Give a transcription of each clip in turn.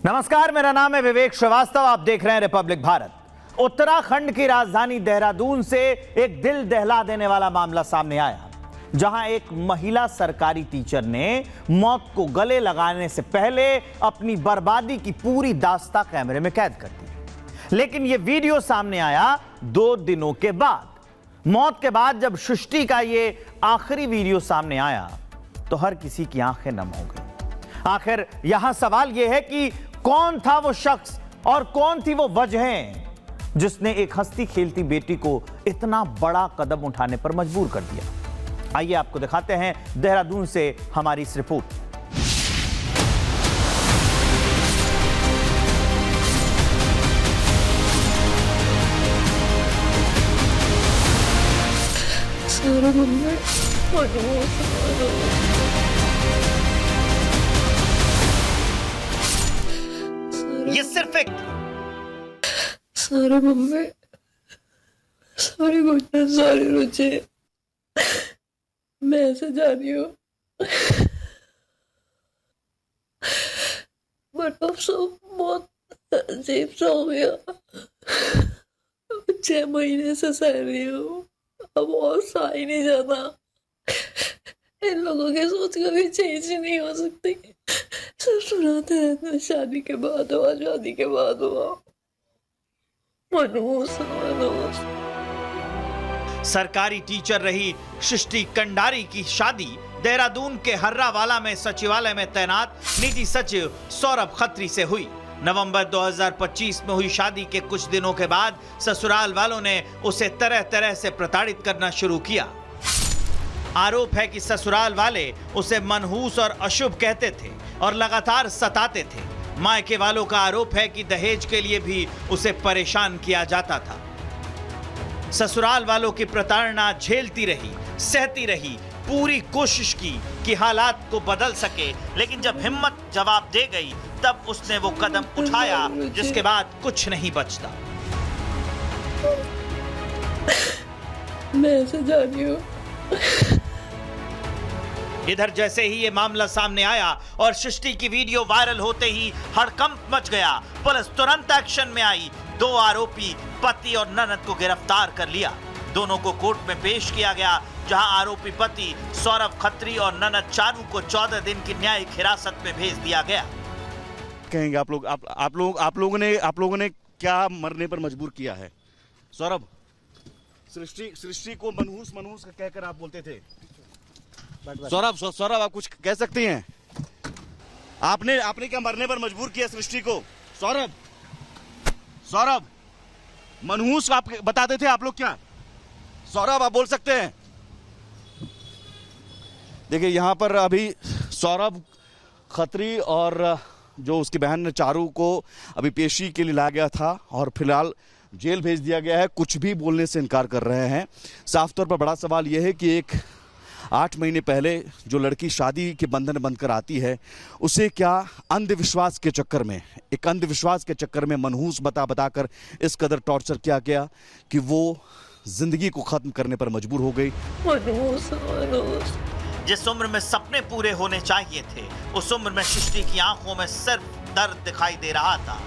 नमस्कार, मेरा नाम है विवेक श्रीवास्तव। आप देख रहे हैं रिपब्लिक भारत। उत्तराखंड की राजधानी देहरादून से एक दिल दहला देने वाला मामला सामने आया, जहां एक महिला सरकारी टीचर ने मौत को गले लगाने से पहले अपनी बर्बादी की पूरी दास्तां कैमरे में कैद कर दी। लेकिन यह वीडियो सामने आया 2 दिनों के बाद। मौत के बाद जब सृष्टि का यह आखिरी वीडियो सामने आया तो हर किसी की आंखें नम हो गई। आखिर यहां सवाल यह है कि कौन था वो शख्स और कौन थी वो वजहें जिसने एक हंसती खेलती बेटी को इतना बड़ा कदम उठाने पर मजबूर कर दिया। आइए आपको दिखाते हैं देहरादून से हमारी इस रिपोर्ट। ये सिर्फ एक सारे मम्मी सारी घटना सारी रुचि मैं ऐसे जा रही हूँ बट अब सब बहुत अजीब सा हो गया। 6 महीने से सह रही हूँ, अब और सहा ही नहीं जाता। इन लोगों की सोच कभी चेंज ही नहीं हो सकती। सब सुनाते रहते हैं शादी के बाद हुआ, शादी के बाद हुआ। मनोज सरकारी टीचर रही सृष्टि कंडारी की शादी देहरादून के हर्रावाला में सचिवालय में तैनात निजी सचिव सौरभ खत्री से हुई। नवंबर 2025 में हुई शादी के कुछ दिनों के बाद ससुराल वालों ने उसे तरह तरह से प्रताड़ित करना शुरू किया। आरोप है कि ससुराल वाले उसे मनहूस और अशुभ कहते थे और लगातार सताते थे। मायके वालों का आरोप है कि दहेज के लिए भी उसे परेशान किया जाता था। ससुराल वालों की प्रताड़ना झेलती रही, सहती रही, पूरी कोशिश की कि हालात को बदल सके, लेकिन जब हिम्मत जवाब दे गई तब उसने वो कदम उठाया जिसके बाद कुछ नहीं बचता। मैं ऐसे जा रही हूँ। इधर जैसे ही ये मामला सामने आया और सृष्टि की वीडियो वायरल होते ही हड़कंप मच गया। पुलिस तुरंत एक्शन में आई। 2 आरोपी पति और ननद को गिरफ्तार कर लिया। दोनों को कोर्ट में पेश किया गया, जहां आरोपी पति सौरभ खत्री और ननद चारू को 14 दिन की न्यायिक हिरासत में भेज दिया गया। कहेंगे आप लोगों ने क्या मरने पर मजबूर किया है? सौरभ, सृष्टि को मनहूस कहकर आप बोलते थे। सौरभ आप कुछ कह सकती हैं? आपने क्या मरने पर मजबूर किया सृष्टि को? सौरभ मनहूस आप बताते थे आप लोग क्या? सौरभ आप बोल सकते हैं? देखिए यहाँ पर अभी सौरभ खत्री और जो उसकी बहन चारू को अभी पेशी के लिए लाया गया था और फिलहाल जेल भेज दिया गया है। कुछ भी बोलने से इनकार कर रहे हैं। साफ तौर पर बड़ा सवाल यह है कि एक 8 महीने पहले जो लड़की शादी के बंधन बनकर आती है, उसे क्या अंधविश्वास के चक्कर में मनहूस बताकर इस कदर टॉर्चर किया गया कि वो जिंदगी को खत्म करने पर मजबूर हो गई। जिस उम्र में सपने पूरे होने चाहिए थे, उस उम्र में सृष्टि की आंखों में सिर्फ दर्द दिखाई दे रहा था।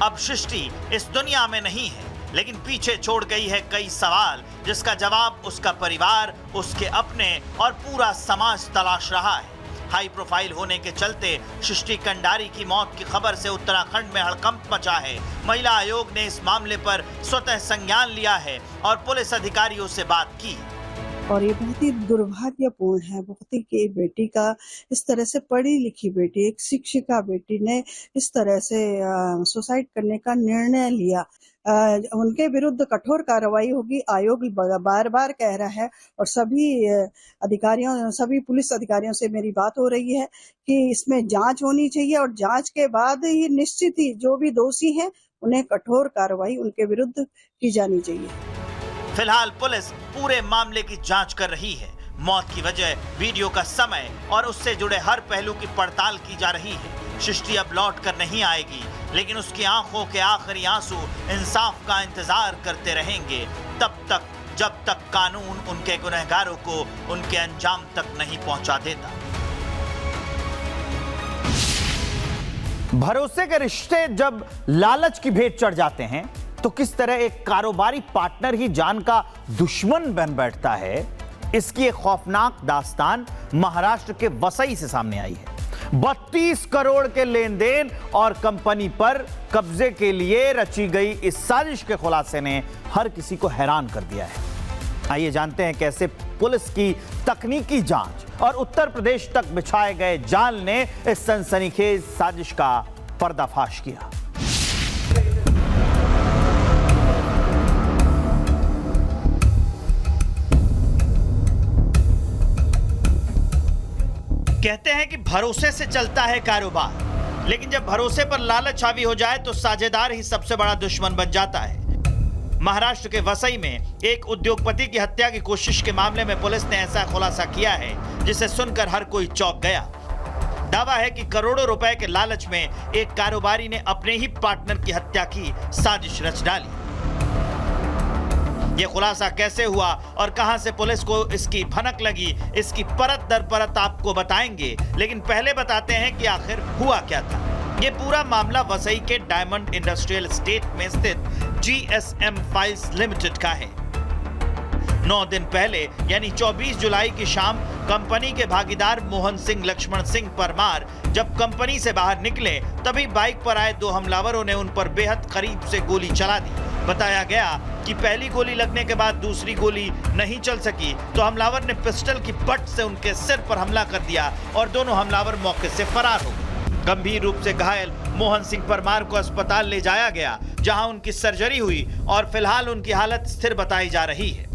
अब सृष्टि इस दुनिया में नहीं है, लेकिन पीछे छोड़ गई है कई सवाल, जिसका जवाब उसका परिवार, उसके अपने और पूरा समाज तलाश रहा है। हाई प्रोफाइल होने के चलते सृष्टि कंडारी की मौत की खबर से उत्तराखंड में हड़कंप मचा है। महिला आयोग ने इस मामले पर स्वतः संज्ञान लिया है और पुलिस अधिकारियों से बात की। और ये बहुत ही दुर्भाग्यपूर्ण है, बहुत ही कि बेटी का इस तरह से, पढ़ी लिखी बेटी, एक शिक्षिका बेटी ने इस तरह से सुसाइड करने का निर्णय लिया। उनके विरुद्ध कठोर कार्रवाई होगी, आयोग बार बार कह रहा है। और सभी पुलिस अधिकारियों से मेरी बात हो रही है कि इसमें जांच होनी चाहिए और जांच के बाद ही निश्चित ही जो भी दोषी हैं उन्हें कठोर कार्रवाई उनके विरुद्ध की जानी चाहिए। फिलहाल पुलिस पूरे मामले की जांच कर रही है। मौत की वजह, वीडियो का समय और उससे जुड़े हर पहलू की पड़ताल की जा रही है। सृष्टि अब लौट कर नहीं आएगी, लेकिन उसकी आंखों के आखिरी आंसू इंसाफ का इंतजार करते रहेंगे, तब तक जब तक कानून उनके गुनहगारों को उनके अंजाम तक नहीं पहुंचा देता। भरोसे के रिश्ते जब लालच की भेंट चढ़ जाते हैं तो किस तरह एक कारोबारी पार्टनर ही जान का दुश्मन बन बैठता है, इसकी एक खौफनाक दास्तान महाराष्ट्र के वसई से सामने आई है। 32 करोड़ के लेन देन और कंपनी पर कब्जे के लिए रची गई इस साजिश के खुलासे ने हर किसी को हैरान कर दिया है। आइए जानते हैं कैसे पुलिस की तकनीकी जांच और उत्तर प्रदेश तक बिछाए गए जाल ने इस सनसनीखेज साजिश का पर्दाफाश किया। कहते हैं कि भरोसे से चलता है कारोबार, लेकिन जब भरोसे पर लालच हावी हो जाए तो साझेदार ही सबसे बड़ा दुश्मन बन जाता है। महाराष्ट्र के वसई में एक उद्योगपति की हत्या की कोशिश के मामले में पुलिस ने ऐसा खुलासा किया है जिसे सुनकर हर कोई चौंक गया। दावा है कि करोड़ों रुपए के लालच में एक कारोबारी ने अपने ही पार्टनर की हत्या की साजिश रच डाली। यह खुलासा कैसे हुआ और कहां से पुलिस को इसकी भनक लगी, इसकी परत दर परत आपको बताएंगे, लेकिन पहले बताते हैं कि आखिर हुआ क्या था। यह पूरा मामला वसई के डायमंड इंडस्ट्रियल एस्टेट में स्थित GSM फाइल्स लिमिटेड का है। 9 दिन पहले यानी 24 जुलाई की शाम कंपनी के भागीदार मोहन सिंह लक्ष्मण सिंह परमार जब कंपनी से बाहर निकले तभी बाइक पर आए 2 हमलावरों ने उन पर बेहद करीब से गोली चला दी। बताया गया कि पहली गोली लगने के बाद दूसरी गोली नहीं चल सकी तो हमलावर ने पिस्टल की बट से उनके सिर पर हमला कर दिया और दोनों हमलावर मौके से फरार हो गए। गंभीर रूप से घायल मोहन सिंह परमार को अस्पताल ले जाया गया, जहां उनकी सर्जरी हुई और फिलहाल उनकी हालत स्थिर बताई जा रही है।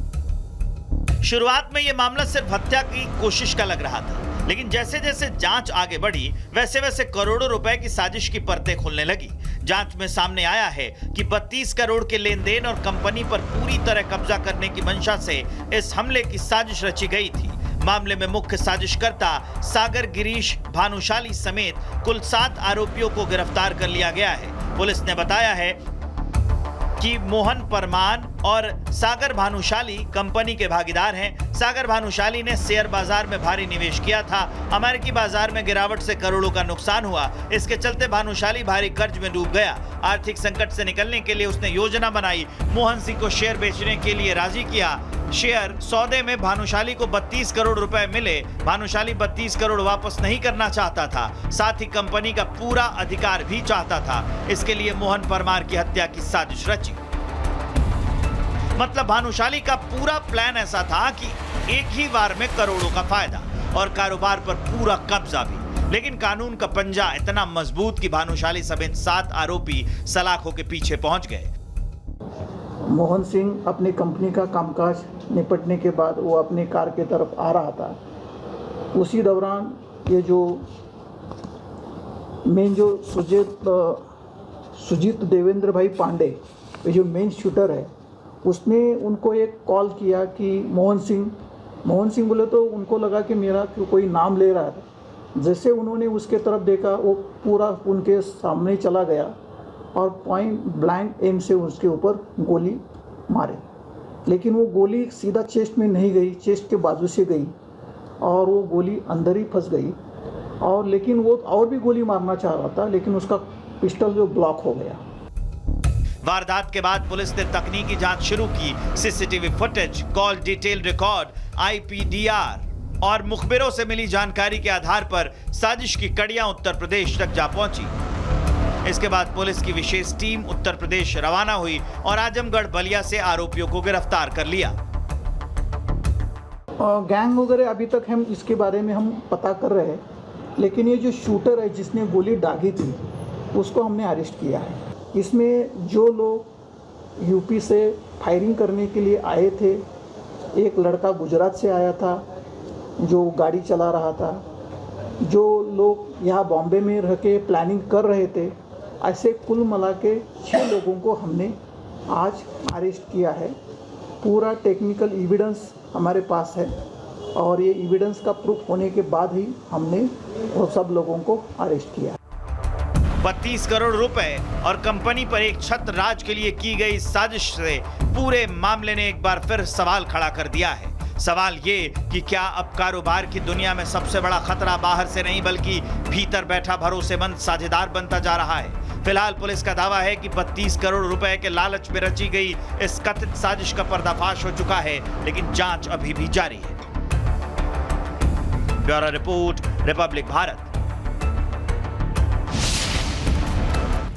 शुरुआत में यह मामला सिर्फ हत्या की कोशिश का लग रहा था, लेकिन जैसे जैसे जांच आगे बढ़ी वैसे वैसे करोड़ों रुपए की साजिश की परतें खुलने लगी। जांच में सामने आया है कि 32 करोड़ के लेन देन और कंपनी पर पूरी तरह कब्जा करने की मंशा से इस हमले की साजिश रची गई थी। मामले में मुख्य साजिशकर्ता सागर गिरीश भानुशाली समेत कुल 7 आरोपियों को गिरफ्तार कर लिया गया है। पुलिस ने बताया है कि मोहन परमार और सागर भानुशाली कंपनी के भागीदार हैं। सागर भानुशाली ने शेयर बाजार में भारी निवेश किया था। अमेरिकी बाजार में गिरावट से करोड़ों का नुकसान हुआ। इसके चलते भानुशाली भारी कर्ज में डूब गया। आर्थिक संकट से निकलने के लिए उसने योजना बनाई। मोहन सिंह को शेयर बेचने के लिए राजी किया। शेयर सौदे में भानुशाली को 32 करोड़ रुपए मिले। भानुशाली 32 करोड़ वापस नहीं करना चाहता था, साथ ही कंपनी का पूरा अधिकार भी चाहता था। इसके लिए मोहन परमार की हत्या की साजिश रची। मतलब भानुशाली का पूरा प्लान ऐसा था कि एक ही बार में करोड़ों का फायदा और कारोबार पर पूरा कब्जा भी। लेकिन कानून का पंजा इतना मजबूत कि भानुशाली समेत 7 आरोपी सलाखों के पीछे पहुंच गए। मोहन सिंह अपनी कंपनी का कामकाज निपटने के बाद वो अपनी कार की तरफ आ रहा था। उसी दौरान ये जो मेन जो सुजीत देवेंद्र भाई पांडे, ये जो मेन शूटर है, उसने उनको एक कॉल किया कि मोहन सिंह बोले तो उनको लगा कि मेरा कोई नाम ले रहा है। जैसे उन्होंने उसके तरफ देखा वो पूरा उनके सामने चला गया और पॉइंट ब्लैंक एम से उसके ऊपर गोली मारे। लेकिन वो गोली सीधा चेस्ट में नहीं गई, चेस्ट के बाजू से गई और वो गोली अंदर ही फंस गई। और लेकिन वो और भी गोली मारना चाह रहा था, लेकिन उसका पिस्टल जो ब्लॉक हो गया। वारदात के बाद पुलिस ने तकनीकी जांच शुरू की। CCTV footage, call detail record, IPDR और मुखबिरों से मिली जानकारी के आधार पर साजिश की कड़ियां उत्तर प्रदेश तक जा पहुंची। इसके बाद पुलिस की विशेष टीम उत्तर प्रदेश रवाना हुई और आजमगढ़ बलिया से आरोपियों को गिरफ्तार कर लिया। गैंग वगैरह अभी तक हम इसके बारे में हम पता कर रहे हैं, लेकिन ये जो शूटर है जिसने गोली दागी थी उसको हमने अरेस्ट किया है। इसमें जो लोग यूपी से फायरिंग करने के लिए आए थे, एक लड़का गुजरात से आया था जो गाड़ी चला रहा था, जो लोग यहाँ बॉम्बे में रह के प्लानिंग कर रहे थे, ऐसे कुल मिला के 6 लोगों को हमने आज अरेस्ट किया है। पूरा टेक्निकल एविडेंस हमारे पास है और ये एविडेंस का प्रूफ होने के बाद ही हमने वो सब लोगों को अरेस्ट किया। 32 करोड़ रुपए और कंपनी पर एक छत्र राज के लिए की गई साजिश से पूरे मामले ने एक बार फिर सवाल खड़ा कर दिया है। सवाल ये कि क्या अब कारोबार की दुनिया में सबसे बड़ा खतरा बाहर से नहीं बल्कि भीतर बैठा भरोसेमंद साझेदार बनता जा रहा है। फिलहाल पुलिस का दावा है कि 32 करोड़ रुपए के लालच में रची गई इस कथित साजिश का पर्दाफाश हो चुका है, लेकिन जांच अभी भी जारी है। Bureau report, Republic Bharat.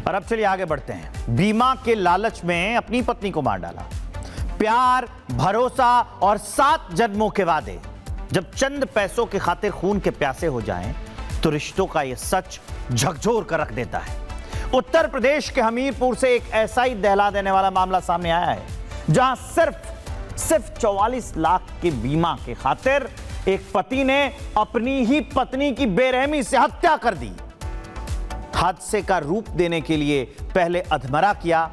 और अब चलिए आगे बढ़ते हैं। बीमा के लालच में अपनी पत्नी को मार डाला। प्यार, भरोसा और 7 जन्मों के वादे जब चंद पैसों की खातिर खून के प्यासे हो जाएं, तो रिश्तों का यह सच झकझोर कर रख देता है। उत्तर प्रदेश के हमीरपुर से एक ऐसा ही दहला देने वाला मामला सामने आया है, जहां सिर्फ 44 लाख के बीमा के खातिर एक पति ने अपनी ही पत्नी की बेरहमी से हत्या कर दी। हादसे का रूप देने के लिए पहले अधमरा किया,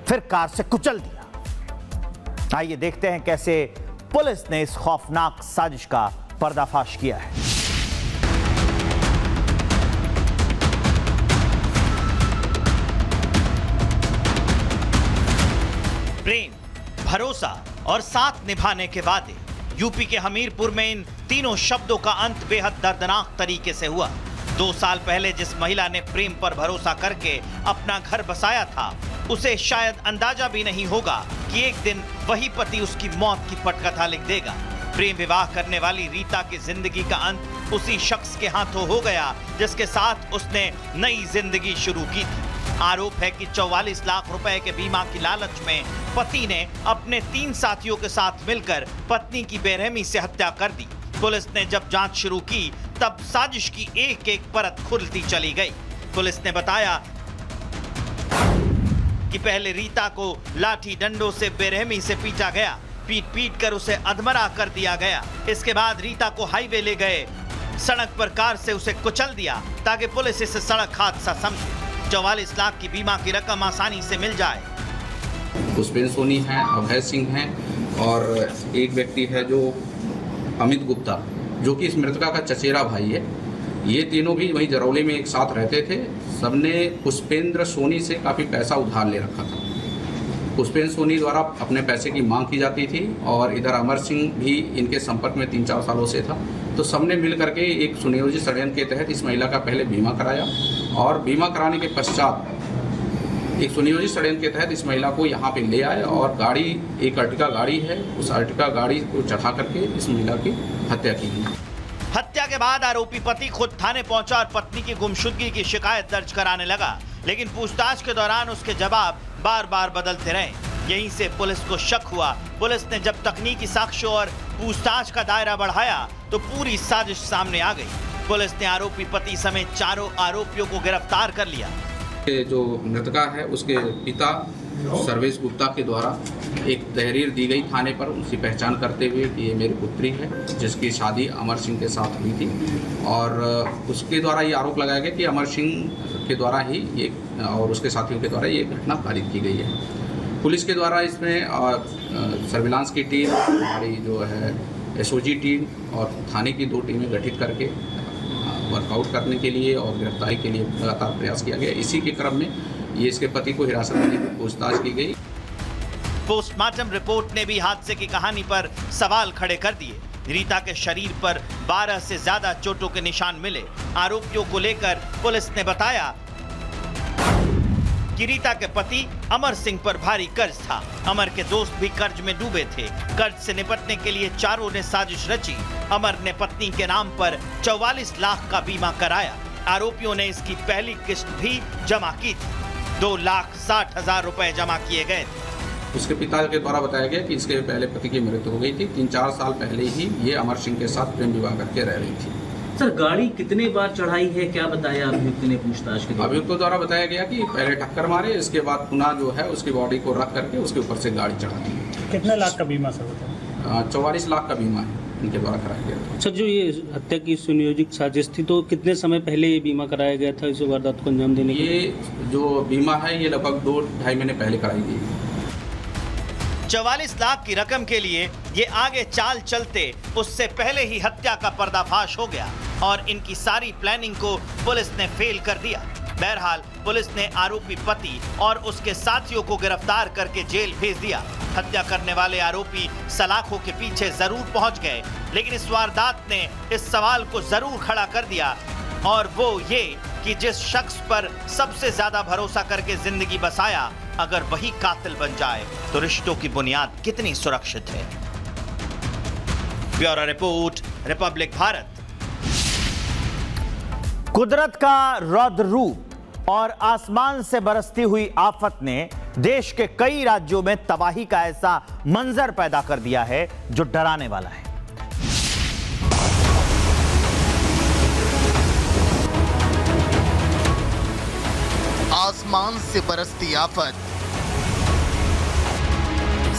फिर कार से कुचल दिया। आइए देखते हैं कैसे पुलिस ने इस खौफनाक साजिश का पर्दाफाश किया है। प्रेम, भरोसा और साथ निभाने के वादे। यूपी के हमीरपुर में इन तीनों शब्दों का अंत बेहद दर्दनाक तरीके से हुआ। 2 साल पहले जिस महिला ने प्रेम पर भरोसा करके अपना घर बसाया था, उसे शायद अंदाजा भी नहीं होगा कि एक दिन वही पति उसकी मौत की पटकथा लिख देगा। प्रेम विवाह करने वाली रीता की जिंदगी का अंत उसी शख्स के हाथों हो गया जिसके साथ उसने नई जिंदगी शुरू की थी। आरोप है कि 44 लाख रुपए के बीमा की लालच में पति ने अपने 3 साथियों के साथ मिलकर पत्नी की बेरहमी से हत्या कर दी। पुलिस ने जब जांच शुरू की तब साजिश की एक-एक परत खुलती चली गई। पुलिस ने बताया कि पहले रीता को लाठी डंडों से बेरहमी से पीटा गया, पीट कर उसे अधमरा कर दिया गया। इसके बाद रीता को हाईवे ले गए, सड़क पर कार से उसे कुचल दिया ताकि पुलिस इसे सड़क हादसा समझे। 44 लाख की बीमा की रकम आसानी से मिल जाए। पुष्पेंद्र सोनी है, अभय सिंह हैं और एक व्यक्ति है जो अमित गुप्ता, जो कि इस मृतका का चचेरा भाई है। ये तीनों भी वहीं जरौली में एक साथ रहते थे। सबने पुष्पेंद्र सोनी से काफ़ी पैसा उधार ले रखा था। पुष्पेंद्र सोनी द्वारा अपने पैसे की मांग की जाती थी और इधर अमर सिंह भी इनके संपर्क में 3-4 सालों से था। तो सबने मिल करके एक सुनियोजित षड्यंत्र के तहत इस महिला का पहले बीमा कराया और बीमा कराने के पश्चात एक सुनियोजित षड्यंत्र के तहत इस महिला को यहाँ पे ले आए और गाड़ी, एक अर्टिगा गाड़ी है, उस अर्टिगा गाड़ी को चढ़ा करके इस महिला की हत्या की गई। हत्या के बाद आरोपी पति खुद थाने पहुंचा और पत्नी की गुमशुदगी की शिकायत दर्ज कराने लगा, लेकिन पूछताछ के दौरान उसके जवाब बार-बार बदलते रहे। यहीं से पुलिस को शक हुआ। पुलिस ने जब तकनीकी साक्ष्यों और पूछताछ का दायरा बढ़ाया तो पूरी साजिश सामने आ गई। पुलिस ने आरोपी पति समेत 4 आरोपियों को गिरफ्तार कर लिया। जो मृतका है उसके पिता सर्वेश गुप्ता के द्वारा एक तहरीर दी गई थाने पर उसकी पहचान करते हुए कि ये मेरी पुत्री है, जिसकी शादी अमर सिंह के साथ हुई थी और उसके द्वारा ये आरोप लगाया गया कि अमर सिंह के द्वारा ही ये और उसके साथियों के द्वारा ये घटना पारित की गई है। पुलिस के द्वारा इसमें सर्विलांस की टीम, हमारी जो है एसओजी टीम और थाने की 2 टीमें गठित करके वर्कआउट करने के लिए और गिरफ्तारी के लिए लगातार प्रयास किया गया। इसी के क्रम में ये इसके पति को हिरासत में लेकर पूछताछ की गई। पोस्टमार्टम रिपोर्ट ने भी हादसे की कहानी पर सवाल खड़े कर दिए। रीता के शरीर पर 12 से ज्यादा चोटों के निशान मिले। आरोपियों को लेकर पुलिस ने बताया कि रीता के पति अमर सिंह पर भारी कर्ज था। अमर के दोस्त भी कर्ज में डूबे थे। कर्ज से निपटने के लिए चारों ने साजिश रची। अमर ने पत्नी के नाम पर 44 लाख का बीमा कराया। आरोपियों ने इसकी पहली किस्त भी जमा की थी। 2,60,000 रुपए जमा किए गए थे। उसके पिता के द्वारा बताया गया कि इसके पहले पति की मृत्यु हो गई थी। 3-4 साल पहले ही ये अमर सिंह के साथ प्रेम विवाह करके रह रही थी। सर, गाड़ी कितने बार चढ़ाई है, क्या बताया अभियुक्त ने पूछताछ के दौरान? अभियुक्तों द्वारा बताया गया कि पहले टक्कर मारे, इसके बाद पुनः जो है उसकी बॉडी को रख करके उसके ऊपर से गाड़ी चढ़ा दी। कितने लाख का बीमा सर होता है? 44 लाख का बीमा है इनके द्वारा कराया गया। सर, जो ये हत्या की सुनियोजित साजिश थी, तो कितने समय पहले ये बीमा कराया गया था इस वारदात को अंजाम देने के? ये जो बीमा है ये लगभग 2-2.5 महीने पहले कराई गई। 44 लाख की रकम के लिए ये आगे चाल चलते उससे पहले ही हत्या का पर्दाफाश हो गया और इनकी सारी प्लानिंग को पुलिस ने फेल कर दिया। बहरहाल पुलिस ने आरोपी पति और उसके साथियों को गिरफ्तार करके जेल भेज दिया। हत्या करने वाले आरोपी सलाखों के पीछे जरूर पहुंच गए, लेकिन इस वारदात ने इस सवाल को जरूर खड़ा कर दिया, और वो ये कि जिस शख्स पर सबसे ज्यादा भरोसा करके जिंदगी बसाया, अगर वही कातिल बन जाए तो रिश्तों की बुनियाद कितनी सुरक्षित है। Bureau report, Republic Bharat. कुदरत का रौद्र रूप और आसमान से बरसती हुई आफत ने देश के कई राज्यों में तबाही का ऐसा मंजर पैदा कर दिया है जो डराने वाला है। आसमान से बरसती आफत,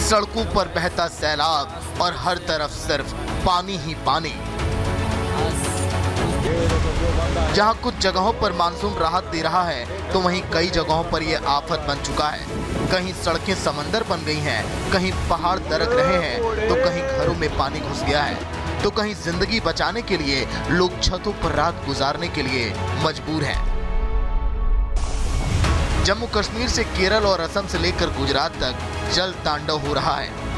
सड़कों पर बहता सैलाब और हर तरफ सिर्फ पानी ही पानी। जहां कुछ जगहों पर मानसून राहत दे रहा है तो वहीं कई जगहों पर यह आफत बन चुका है। कहीं सड़कें समंदर बन गई हैं, कहीं पहाड़ दरक रहे हैं, तो कहीं घरों में पानी घुस गया है, तो कहीं जिंदगी बचाने के लिए लोग छतों पर रात गुजारने के लिए मजबूर हैं। जम्मू कश्मीर से केरल और असम से लेकर गुजरात तक जल तांडव हो रहा है।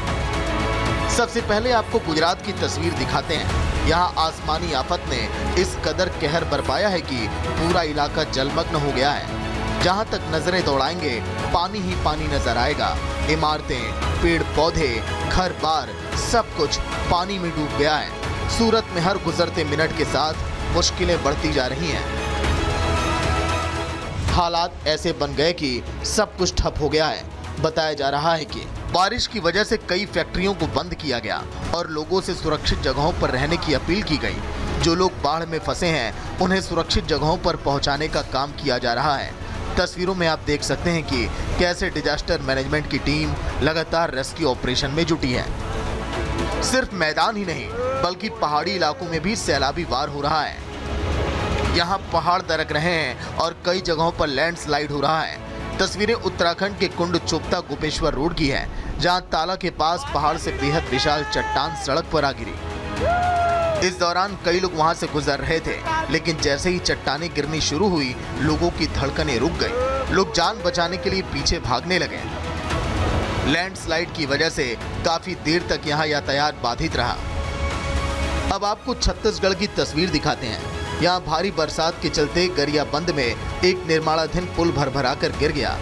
सबसे पहले आपको गुजरात की तस्वीर दिखाते हैं। यहाँ आसमानी आफत ने इस कदर कहर बरपाया है कि पूरा इलाका जलमग्न हो गया है। जहाँ तक नजरें दौड़ाएंगे पानी ही पानी नजर आएगा। इमारतें, पेड़ पौधे, घर बार सब कुछ पानी में डूब गया है। सूरत में हर गुजरते मिनट के साथ मुश्किलें बढ़ती जा रही हैं। हालात ऐसे बन गए कि सब कुछ ठप हो गया है। बताया जा रहा है कि बारिश की वजह से कई फैक्ट्रियों को बंद किया गया और लोगों से सुरक्षित जगहों पर रहने की अपील की गई। जो लोग बाढ़ में फंसे हैं उन्हें सुरक्षित जगहों पर पहुंचाने का काम किया जा रहा है। तस्वीरों में आप देख सकते हैं कि कैसे डिजास्टर मैनेजमेंट की टीम लगातार रेस्क्यू ऑपरेशन में जुटी है। सिर्फ मैदान ही नहीं बल्कि पहाड़ी इलाकों में भी सैलाबी वार हो रहा है। यहाँ पहाड़ दरक रहे हैं और कई जगहों पर लैंडस्लाइड हो रहा है। तस्वीरें उत्तराखंड के कुंड चोपता गोपेश्वर रोड की है, जहां ताला के पास पहाड़ से बेहद विशाल चट्टान सड़क पर आ गिरी। इस दौरान कई लोग वहां से गुजर रहे थे, लेकिन जैसे ही चट्टानें गिरनी शुरू हुई लोगों की धड़कनें रुक गई। लोग जान बचाने के लिए पीछे भागने लगे। लैंडस्लाइड की वजह से काफी देर तक यहाँ यातायात बाधित रहा। अब आपको छत्तीसगढ़ की तस्वीर दिखाते हैं। यहाँ भारी बरसात के चलते गरियाबंद में एक निर्माणाधीन पुल भरभरा कर गिर गया।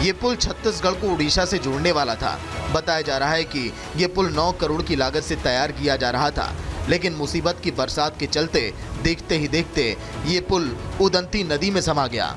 ये पुल छत्तीसगढ़ को उड़ीसा से जोड़ने वाला था। बताया जा रहा है कि ये पुल 9 करोड़ की लागत से तैयार किया जा रहा था, लेकिन मुसीबत की बरसात के चलते देखते ही देखते ये पुल उदंती नदी में समा गया।